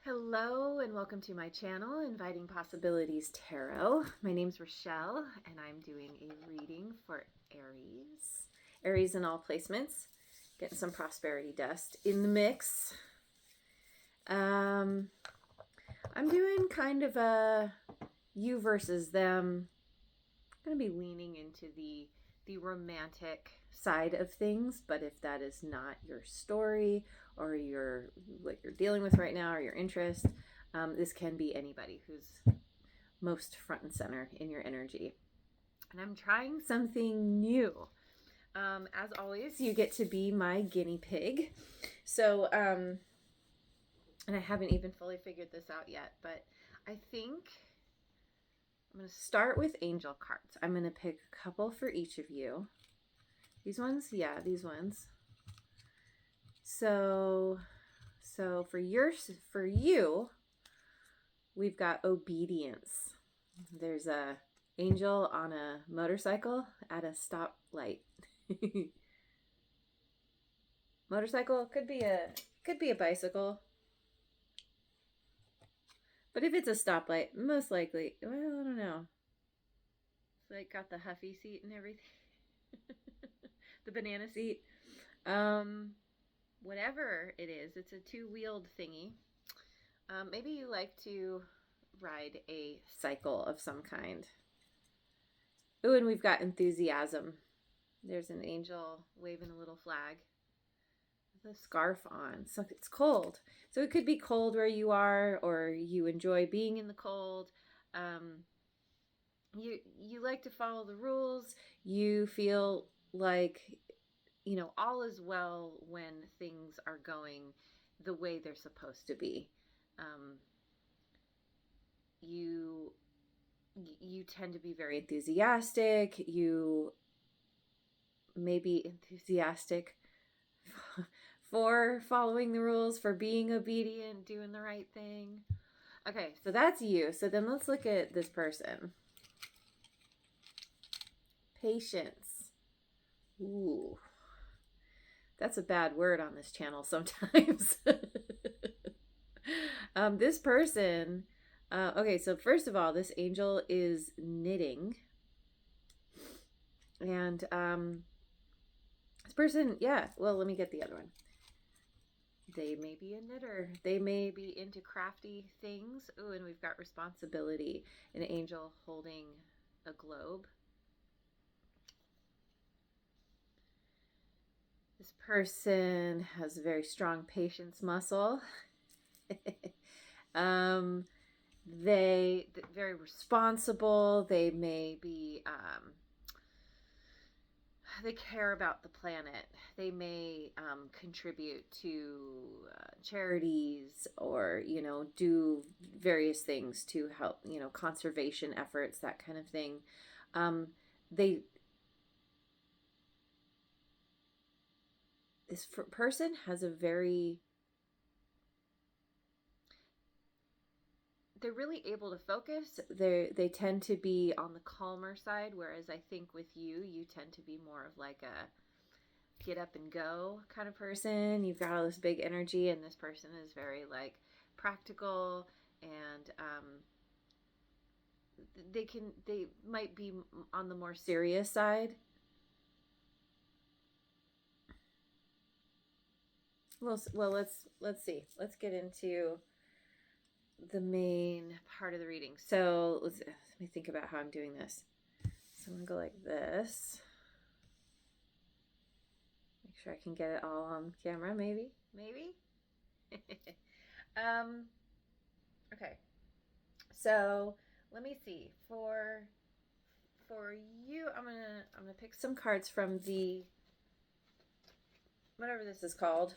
Hello and welcome to my channel, Inviting Possibilities Tarot. My name's Rochelle and I'm doing a reading for Aries. Aries in all placements. Getting some prosperity dust in the mix. I'm doing kind of a you versus them. I'm going to be leaning into the romantic side of things, but if that is not your story or what you're dealing with right now or your interest, this can be anybody who's most front and center in your energy. And I'm trying something new. As always, you get to be my guinea pig. So, and I haven't even fully figured this out yet, but I think I'm going to start with angel cards. I'm going to pick a couple for each of you. These ones? Yeah, these ones. So for you, we've got obedience. There's a angel on a motorcycle at a stoplight. Motorcycle could be a bicycle. But if it's a stoplight, most likely, well, I don't know. It's like got the huffy seat and everything. The banana seat. Whatever it is, it's a two-wheeled thingy. Maybe you like to ride a cycle of some kind. Ooh, and we've got enthusiasm. There's an angel waving a little flag with a scarf on. So it's cold. So it could be cold where you are, or you enjoy being in the cold. You like to follow the rules. You feel like, all is well when things are going the way they're supposed to be. You tend to be very enthusiastic. You may be enthusiastic for following the rules, for being obedient, doing the right thing. Okay, so that's you. So then let's look at this person. Patience. Ooh. That's a bad word on this channel sometimes. This person, okay, so first of all, this angel is knitting. And this person, yeah, well, let me get the other one. They may be a knitter. They may be into crafty things. Oh, and we've got responsibility. An angel holding a globe. This person has a very strong patience muscle. They're very responsible. They may be, they care about the planet. They may contribute to charities or, do various things to help, conservation efforts, that kind of thing. This person has they're really able to focus. They tend to be on the calmer side, whereas I think with you tend to be more of like a get up and go kind of person. You've got all this big energy, and this person is very like practical, and they might be on the more serious side. Well, let's see. Let's get into the main part of the reading. So let me think about how I'm doing this. So I'm gonna go like this. Make sure I can get it all on camera. Maybe. Okay. So let me see. For you, I'm gonna pick some cards from the whatever this is called,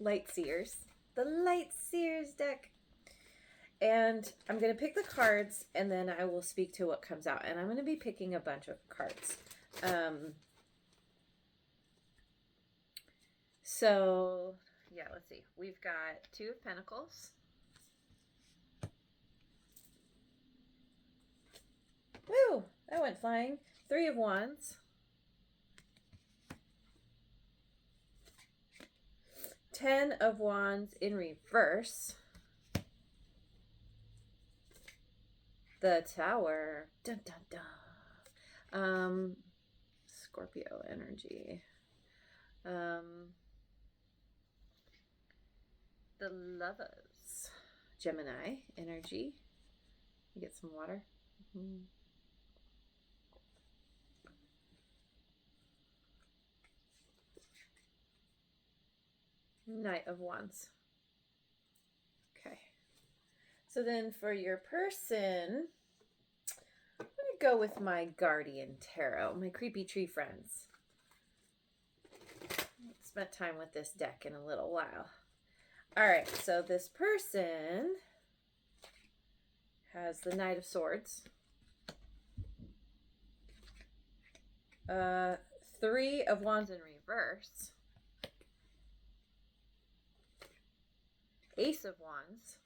Light Seers. The Light Seers deck. And I'm going to pick the cards, and then I will speak to what comes out. And I'm going to be picking a bunch of cards. So, yeah, let's see. We've got Two of Pentacles. Woo! That went flying. Three of Wands. 10 of Wands in reverse. The Tower. Dun dun dun. Scorpio energy. The Lovers. Gemini energy. Get some water. Knight of Wands. Okay. So then for your person, I'm going to go with my Guardian Tarot, my creepy tree friends. I spent time with this deck in a little while. All right, so this person has the Knight of Swords, 3 of Wands in reverse, Ace of Wands,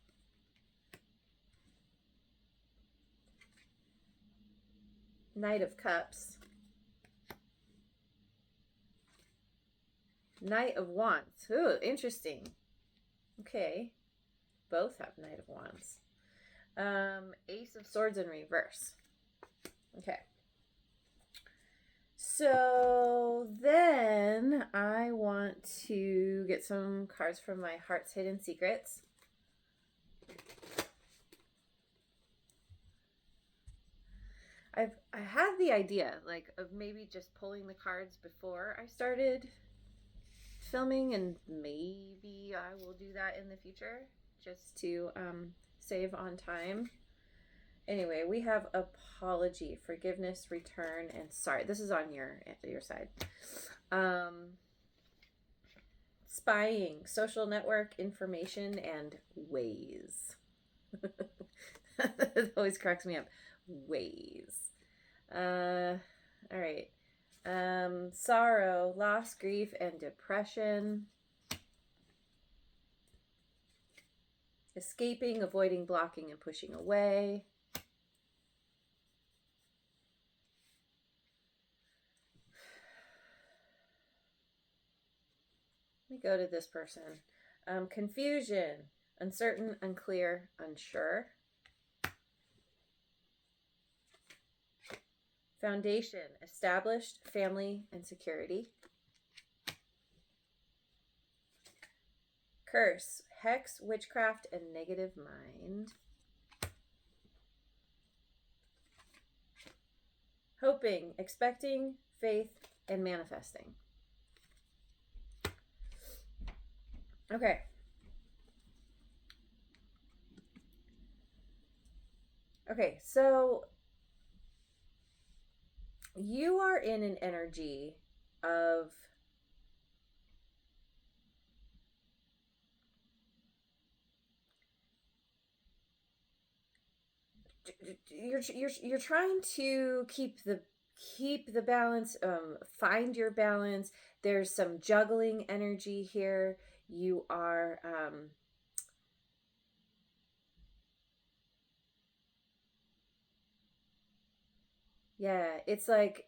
Knight of Cups, Knight of Wands. Ooh, interesting. Okay. Both have Knight of Wands. Ace of Swords in reverse. Okay. So then I want to get some cards from my Heart's Hidden Secrets. I had the idea like of maybe just pulling the cards before I started filming, and maybe I will do that in the future just to save on time. Anyway, we have apology, forgiveness, return, and sorry. This is on your side. Spying, social network, information, and ways. It always cracks me up. Ways. All right. Sorrow, loss, grief, and depression. Escaping, avoiding, blocking, and pushing away. Let me go to this person. Confusion, uncertain, unclear, unsure. Foundation, established, family, and security. Curse, hex, witchcraft, and negative mind. Hoping, expecting, faith, and manifesting. Okay. Okay, so you are in an energy of you're trying to keep the balance, find your balance. There's some juggling energy here. You are yeah, it's like,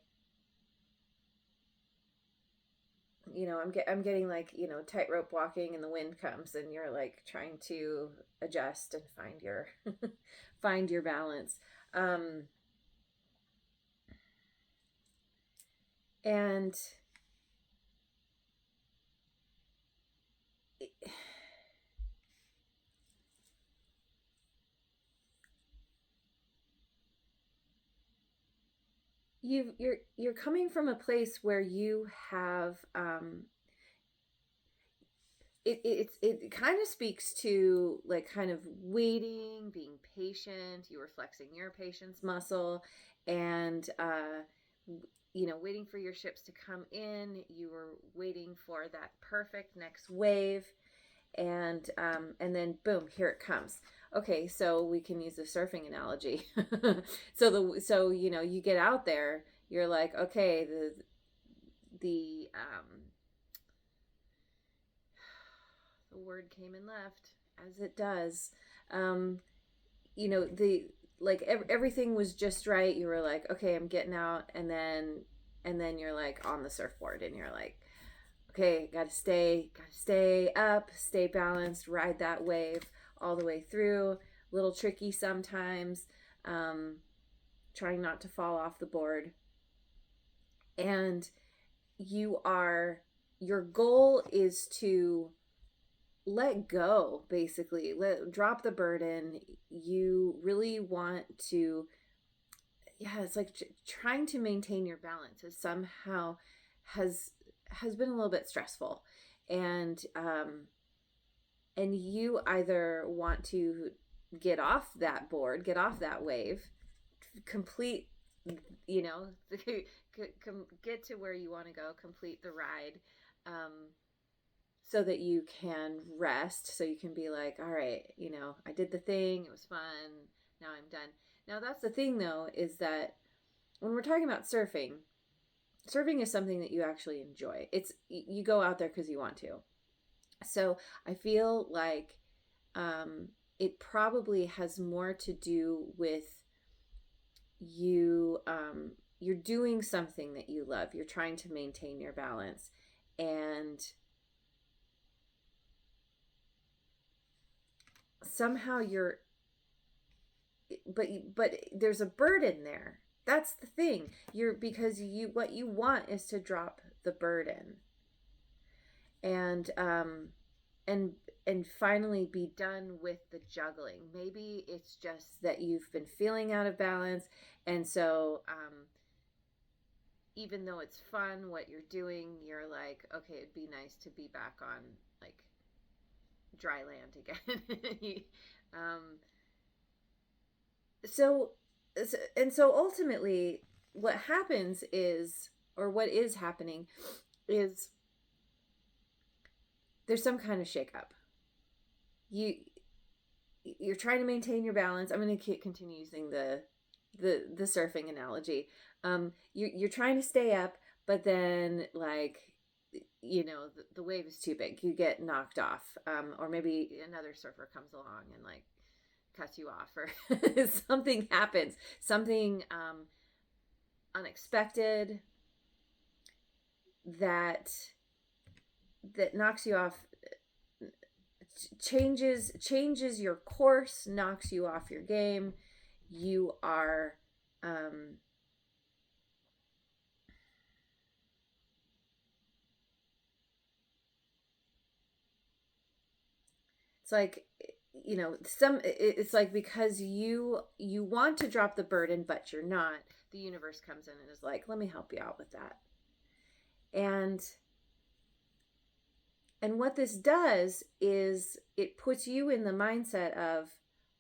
you know, I'm getting like, you know, tightrope walking and the wind comes and you're like trying to adjust and find your find your balance. And you're coming from a place where you have it kind of speaks to like kind of waiting, being patient. You were flexing your patience muscle, and you know, waiting for your ships to come in. You were waiting for that perfect next wave, and then boom, here it comes. Okay, so we can use the surfing analogy. So you know, you get out there, you're like, okay, the word came and left, as it does. You know, everything was just right. You were like, okay, I'm getting out, and then you're like on the surfboard, and you're like, okay, gotta stay up, stay balanced, ride that wave all the way through. A little tricky sometimes. um, trying not to fall off the board. And your goal is to let go, basically, drop the burden. You really want to, yeah, it's like trying to maintain your balance is somehow has been a little bit stressful. And you either want to get off that board, get off that wave, complete, you know, get to where you want to go, complete the ride, so that you can rest, so you can be like, all right, I did the thing, it was fun, now I'm done. Now that's the thing, though, is that when we're talking about surfing is something that you actually enjoy. It's, you go out there because you want to. So I feel like it probably has more to do with you. You're doing something that you love. You're trying to maintain your balance, and somehow but there's a burden there. That's the thing. Because what you want is to drop the burden, and and finally be done with the juggling. Maybe it's just that you've been feeling out of balance, and so even though it's fun what you're doing, you're like, okay, it'd be nice to be back on, like, dry land again. um, so so ultimately what happens is, or what is happening is, there's some kind of shakeup. You're trying to maintain your balance. I'm going to continue using the surfing analogy. You're trying to stay up, but then, like, the wave is too big. You get knocked off, or maybe another surfer comes along and, like, cuts you off, or something happens, something unexpected that knocks you off, changes your course, knocks you off your game. You are it's like, it's like, because you want to drop the burden but you're not, the universe comes in and is like, let me help you out with that. And what this does is it puts you in the mindset of,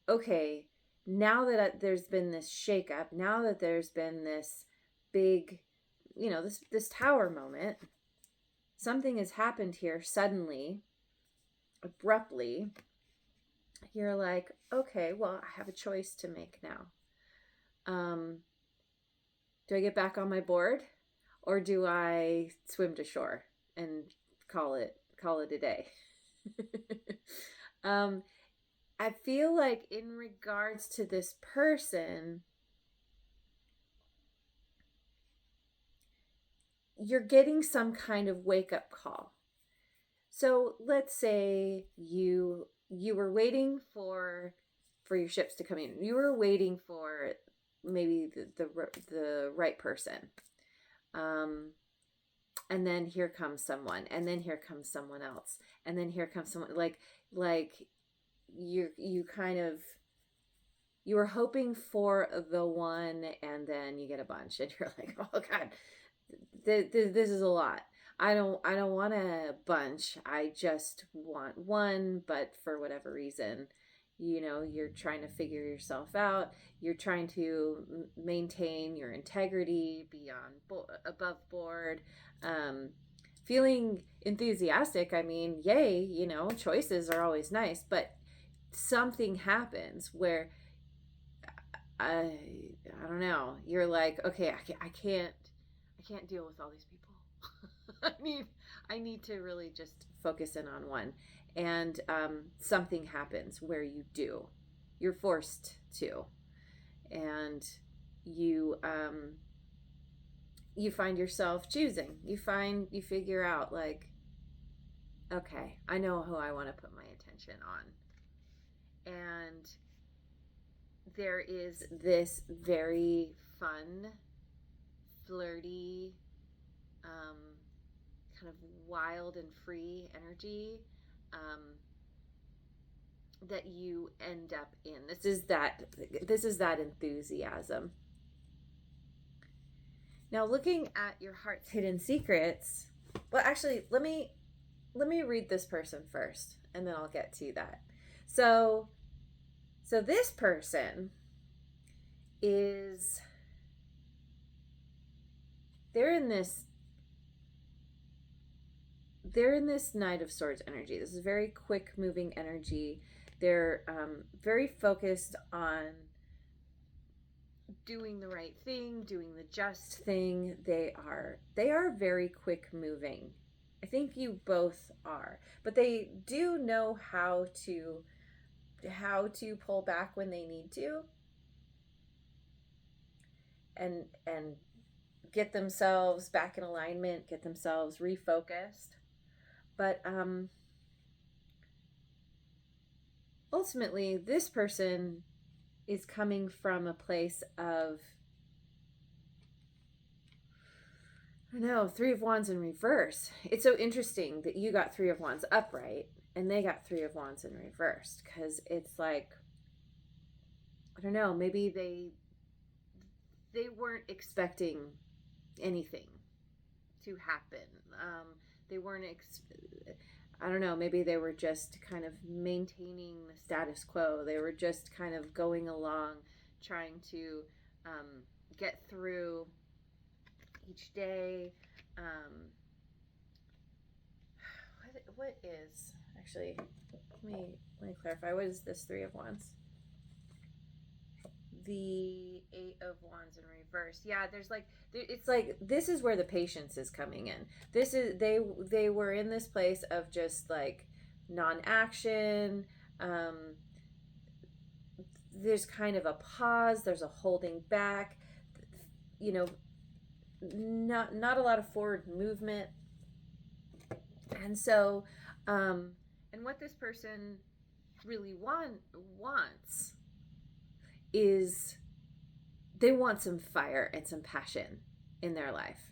okay, now that there's been this shakeup, now that there's been this big, this tower moment, something has happened here suddenly, abruptly. You're like, okay, well, I have a choice to make now. Do I get back on my board, or do I swim to shore and call it a day? I feel like, in regards to this person, you're getting some kind of wake-up call. So let's say you were waiting for your ships to come in. You were waiting for maybe the right person. And then here comes someone, and then here comes someone else, and then here comes someone, like you kind of, you were hoping for the one, and then you get a bunch, and you're like, oh God, this is a lot. I don't want a bunch. I just want one. But for whatever reason, you're trying to figure yourself out. You're trying to maintain your integrity, above board, feeling enthusiastic. I mean, yay, choices are always nice, but something happens where I don't know. You're like, okay, I can't deal with all these people. I need to really just focus in on one. And something happens where you're forced to, and you find yourself choosing. You figure out, like, okay, I know who I want to put my attention on. And there is this very fun, flirty, um, kind of wild and free energy um, that you end up in. This is that enthusiasm. Now, looking at your heart's hidden secrets, well, actually, let me read this person first, and then I'll get to that. So, this person is they're in this Knight of Swords energy. This is very quick moving energy. They're very focused on doing the right thing, doing the just thing. They are very quick moving. I think you both are, but they do know how to pull back when they need to, and get themselves back in alignment, get themselves refocused. But ultimately, this person is coming from a place of, I don't know, Three of Wands in reverse. It's so interesting that you got Three of Wands upright and they got Three of Wands in reverse, because it's like, I don't know, maybe they weren't expecting anything to happen. They weren't I don't know, maybe they were just kind of maintaining the status quo. They were just kind of going along, trying to get through each day. What is actually? Let me clarify. What is this Three of Wands? The Eight of Wands in reverse. Yeah, it's like this is where the patience is coming in. This is they were in this place of just like non-action. There's kind of a pause. There's a holding back. You know, not a lot of forward movement. And so, and what this person really wants is they want some fire and some passion in their life.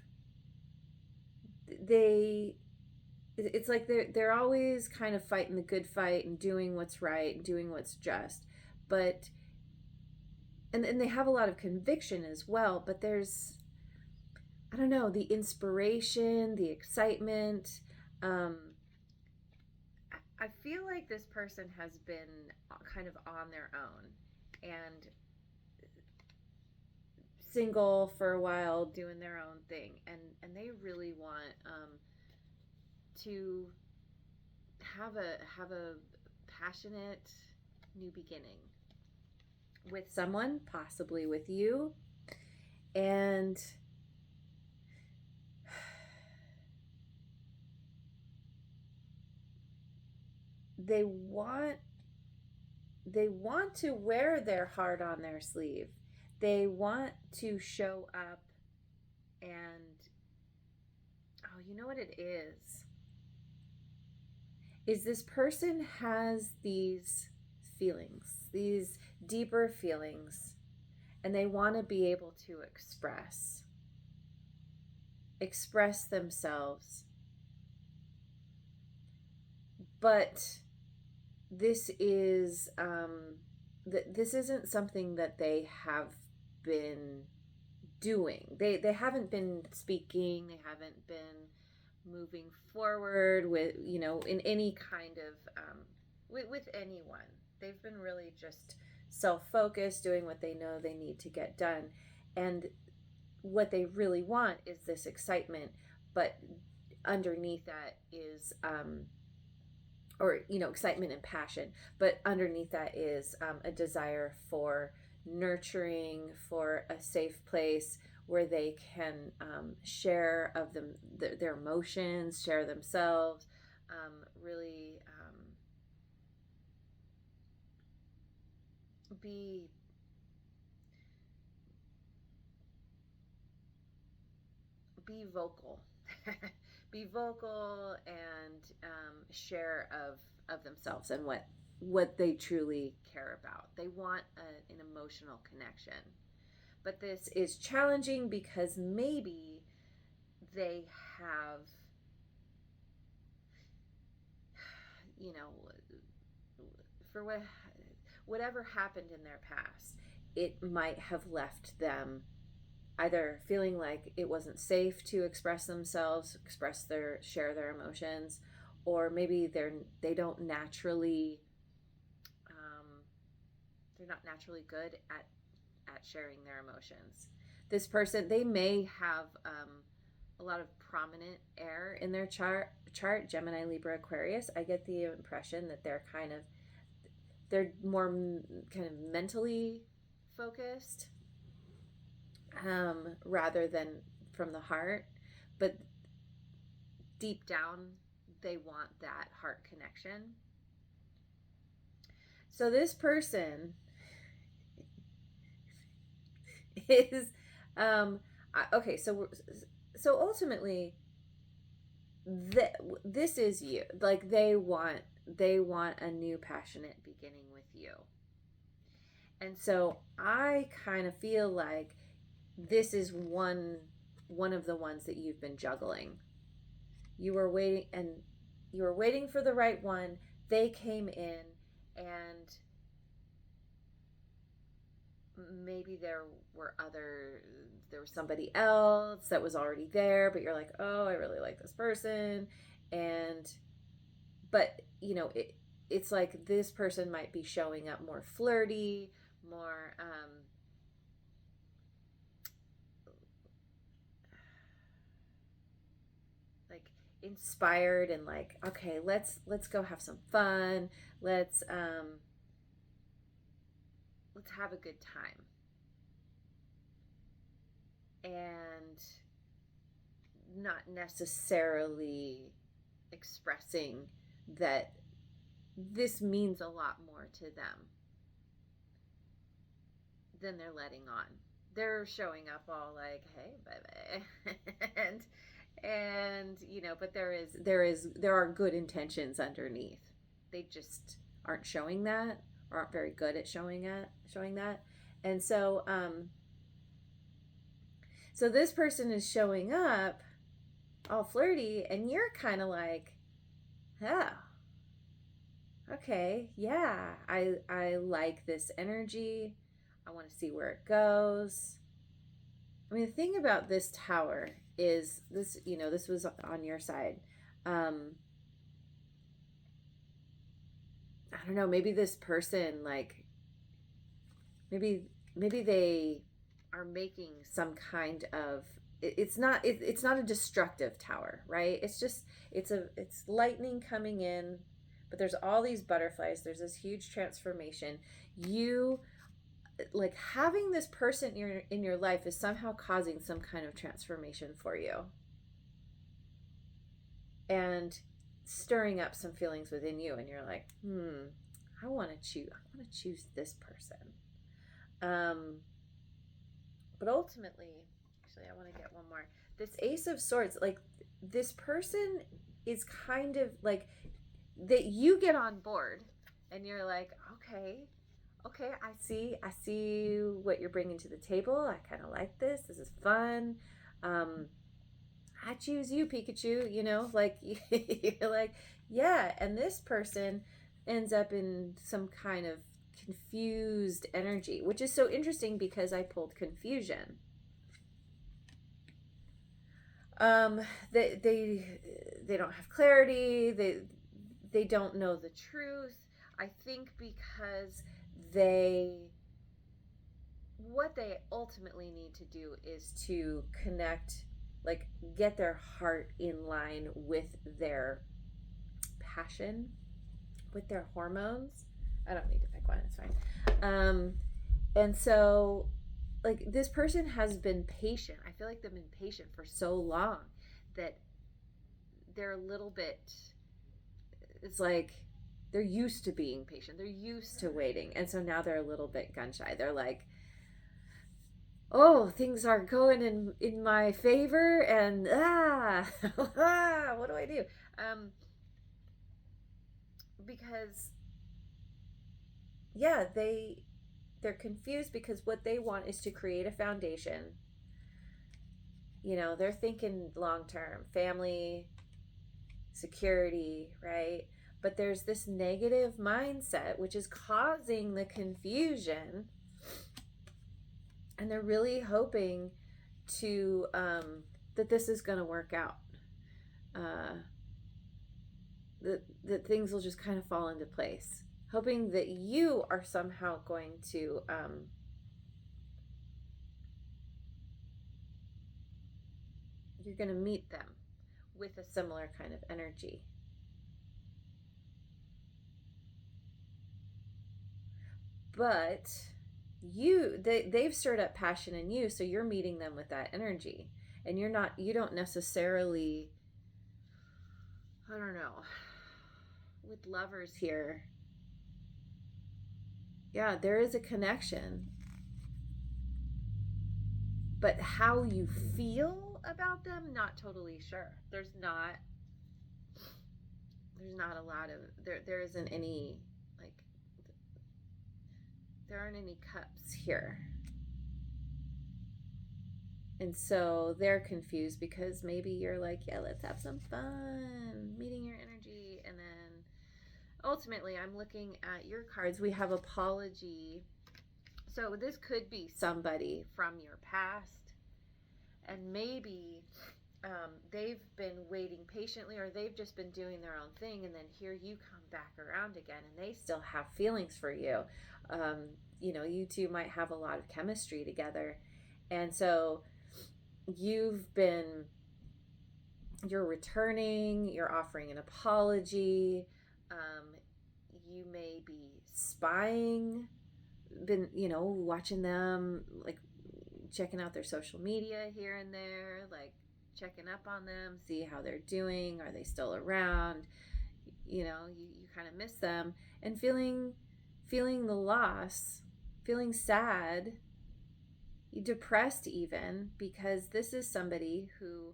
It's like they're always kind of fighting the good fight and doing what's right and doing what's just, but and they have a lot of conviction as well, but there's, I don't know, the inspiration, the excitement. I feel like this person has been kind of on their own and single for a while, doing their own thing, and they really want to have a passionate new beginning with someone, possibly with you, and they want to wear their heart on their sleeve. They want to show up and, oh, you know what it is this person has these feelings, these deeper feelings, and they want to be able to express themselves. But this is this isn't something that they have been doing. They haven't been speaking. They haven't been moving forward with, you know, in any kind of with anyone. They've been really just self-focused, doing what they know they need to get done, and what they really want is this excitement, but underneath that is or, you know, excitement and passion, but underneath that is a desire for nurturing, for a safe place where they can share of their emotions, share themselves, really be vocal. Be vocal and share of themselves and what what they truly care about. They want an emotional connection. But this is challenging because maybe they have, you know, for whatever happened in their past, it might have left them either feeling like it wasn't safe to express themselves, share their emotions, or maybe they don't naturally they're not naturally good at sharing their emotions. This person, they may have a lot of prominent air in their chart, Gemini, Libra, Aquarius. I get the impression that they're more kind of mentally focused rather than from the heart, but deep down they want that heart connection. So this person is okay, so ultimately this is you. Like they want a new passionate beginning with you. And so I kind of feel like this is one of the ones that you've been juggling. You were waiting for the right one. They came in, and maybe there was somebody else that was already there, but you're like, oh, I really like this person. But it's like this person might be showing up more flirty, more like inspired, and like, okay, let's go have some fun. Let's have a good time. And not necessarily expressing that this means a lot more to them than they're letting on. They're showing up all like, hey, bye-bye. and but there are good intentions underneath. They just aren't showing that, or aren't very good at showing that. And so so this person is showing up all flirty, and you're kind of like, oh, okay, yeah, I like this energy. I want to see where it goes. I mean, the thing about this Tower is this, this was on your side. I don't know, maybe this person, like, maybe they are making some kind of, it's not a destructive tower, right? It's lightning coming in, but there's all these butterflies. There's this huge transformation. You, like, having this person in your life is somehow causing some kind of transformation for you, and stirring up some feelings within you, and you're like, I want to choose this person. But ultimately, actually, I want to get one more. This Ace of Swords, like, this person is kind of like that you get on board, and you're like, okay, I see what you're bringing to the table. I kind of like this. This is fun. I choose you, Pikachu. Like, you're like, yeah. And this person ends up in some kind of confused energy, which is so interesting because I pulled confusion. They don't have clarity. They don't know the truth. I think because what they ultimately need to do is to connect, like, get their heart in line with their passion, with their hormones. I don't need to pick one, it's fine. And so, like, this person has been patient. I feel like they've been patient for so long that they're a little bit, it's like they're used to being patient. They're used to waiting. And so now they're a little bit gun shy. They're like, oh, things are going in my favor, and what do I do? Because yeah, they're confused because what they want is to create a foundation. You know, they're thinking long term, family, security, right? But there's this negative mindset which is causing the confusion, and they're really hoping to that this is going to work out. That things will just kind of fall into place, hoping that you are somehow going to you're going to meet them with a similar kind of energy. But they've stirred up passion in you, so you're meeting them with that energy, and you don't necessarily, I don't know, with lovers here, yeah, there is a connection, but how you feel about them, not totally sure. There's not a lot of there isn't any, like, there aren't any cups here. And so they're confused because maybe you're like, yeah, let's have some fun, meeting your energy. And then ultimately, I'm looking at your cards. We have apology. So this could be somebody from your past. And maybe they've been waiting patiently, or they've just been doing their own thing. And then here you come back around again, and they still have feelings for you. You know, you two might have a lot of chemistry together. And so you're returning, you're offering an apology. You may be spying, watching them, like checking out their social media here and there, like checking up on them, see how they're doing. Are they still around? You kind of miss them, and feeling the loss, feeling sad, depressed even, because this is somebody who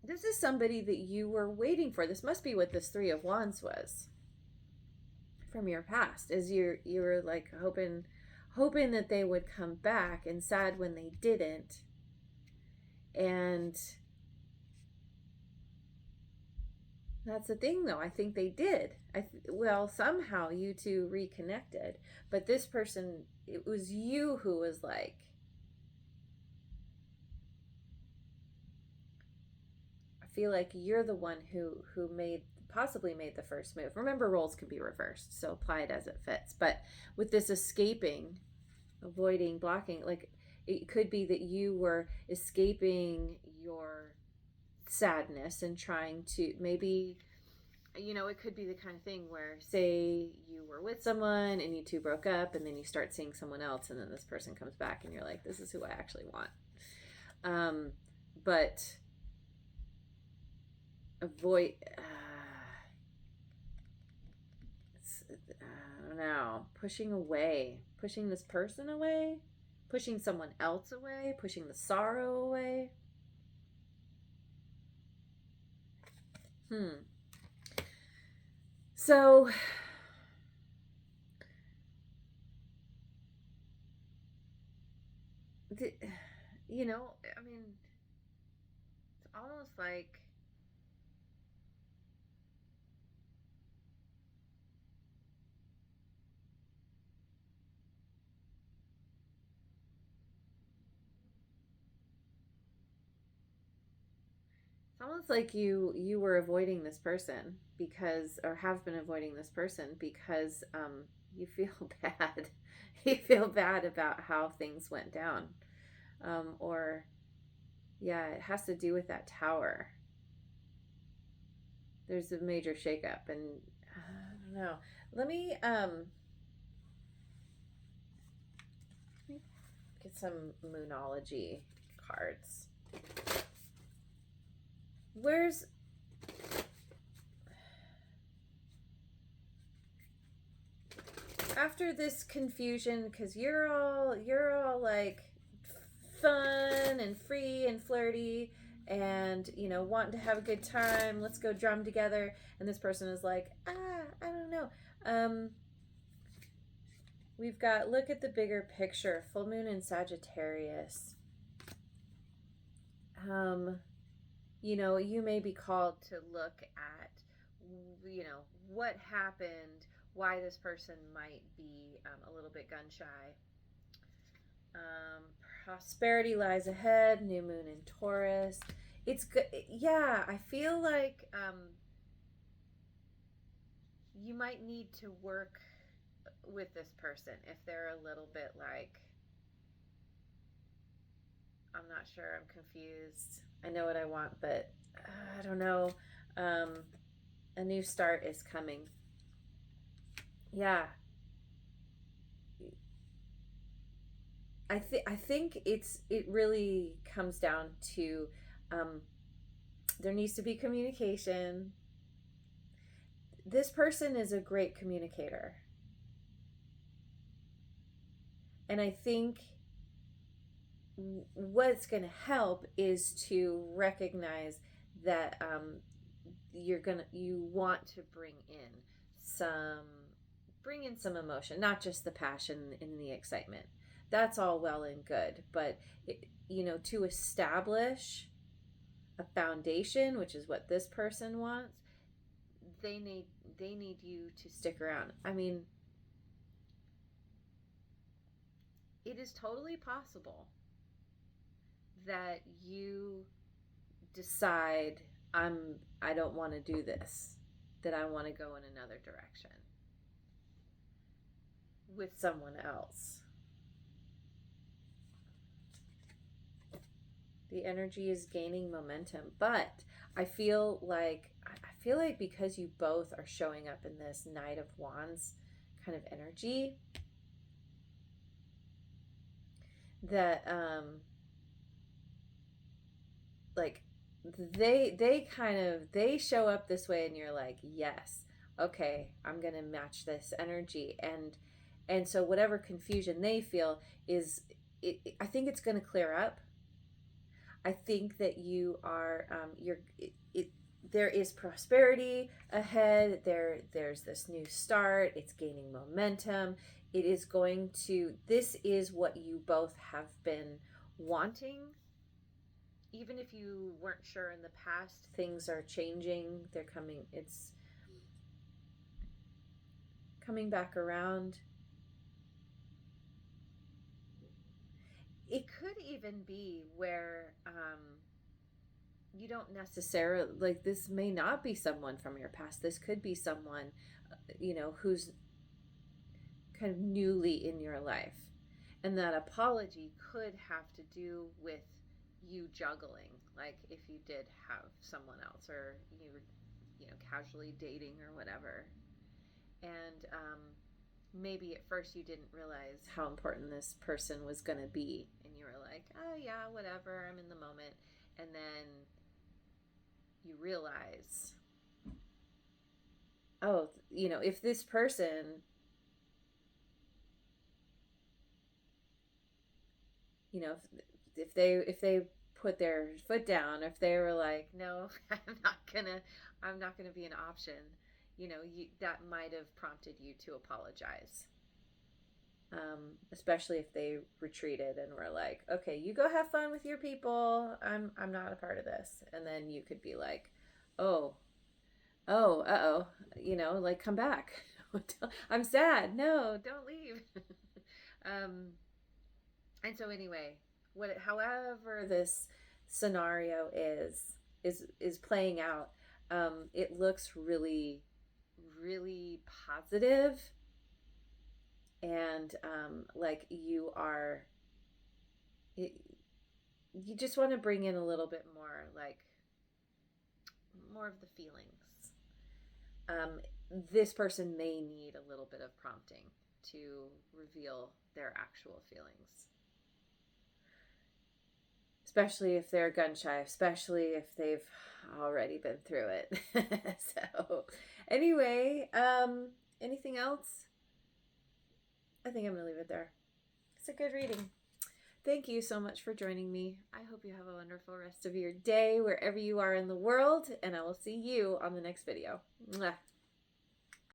this is somebody that you were waiting for. This must be what this Three of Wands was from your past, is you were like hoping that they would come back, and sad when they didn't. And that's the thing, though. I think they did. Well, somehow you two reconnected. But this person, it was you who was like, I feel like you're the one who possibly made the first move. Remember, roles can be reversed, so apply it as it fits. But with this escaping, avoiding, blocking, like it could be that you were escaping your sadness and trying to, maybe, it could be the kind of thing where, say you were with someone and you two broke up, and then you start seeing someone else, and then this person comes back and you're like, this is who I actually want. But avoid, I don't know, pushing this person away, pushing someone else away, pushing the sorrow away. So I mean, it's almost like you were avoiding this person because, or have been avoiding this person because you feel bad. You feel bad about how things went down. Or yeah, it has to do with that tower. There's a major shakeup, and I don't know. Let me get some Moonology cards. Where's after this confusion, because you're all like fun and free and flirty, and, you know, wanting to have a good time. Let's go drum together. And this person is like, I don't know. We've got, look at the bigger picture, full moon in Sagittarius. You know, you may be called to look at, you know, what happened, why this person might be a little bit gun shy. Prosperity lies ahead, new moon in Taurus. It's good. Yeah, I feel like you might need to work with this person if they're a little bit like, I'm not sure, I'm confused, I know what I want, but I don't know. A new start is coming. Yeah. I think it really comes down to there needs to be communication. This person is a great communicator. And I think what's going to help is to recognize that you want to bring in some emotion, not just the passion and the excitement. That's all well and good, but you know, to establish a foundation, which is what this person wants, they need you to stick around. I mean, it is totally possible that you decide, I don't want to do this, that I want to go in another direction with someone else. The energy is gaining momentum, but I feel like because you both are showing up in this Knight of Wands kind of energy, that like they show up this way and you're like, yes, okay, I'm gonna match this energy, and so whatever confusion they feel is, I think it's gonna clear up. I think that you are there is prosperity ahead. There's this new start. It's gaining momentum. It is going to, this is what you both have been wanting. Even if you weren't sure in the past, things are changing. It's coming back around. It could even be where you don't necessarily, like, this may not be someone from your past. This could be someone, you know, who's kind of newly in your life. And that apology could have to do with you juggling. Like if you did have someone else, or you were, you know, casually dating or whatever. And maybe at first you didn't realize how important this person was going to be. And you were like, oh yeah, whatever, I'm in the moment. And then you realize, oh, you know, if this person, you know, if they put their foot down, if they were like, no, I'm not gonna be an option, you know, that might have prompted you to apologize. Especially if they retreated and were like, okay, you go have fun with your people, I'm not a part of this. And then you could be like, oh, uh-oh, you know, like, come back. I'm sad, no, don't leave. And so anyway, however this scenario is playing out, it looks really, really positive. And like you just want to bring in a little bit more, like, more of the feelings. This person may need a little bit of prompting to reveal their actual feelings, especially if they're gun shy, especially if they've already been through it. So anyway, anything else? I think I'm gonna leave it there. It's a good reading. Thank you so much for joining me. I hope you have a wonderful rest of your day wherever you are in the world, and I will see you on the next video. Mwah.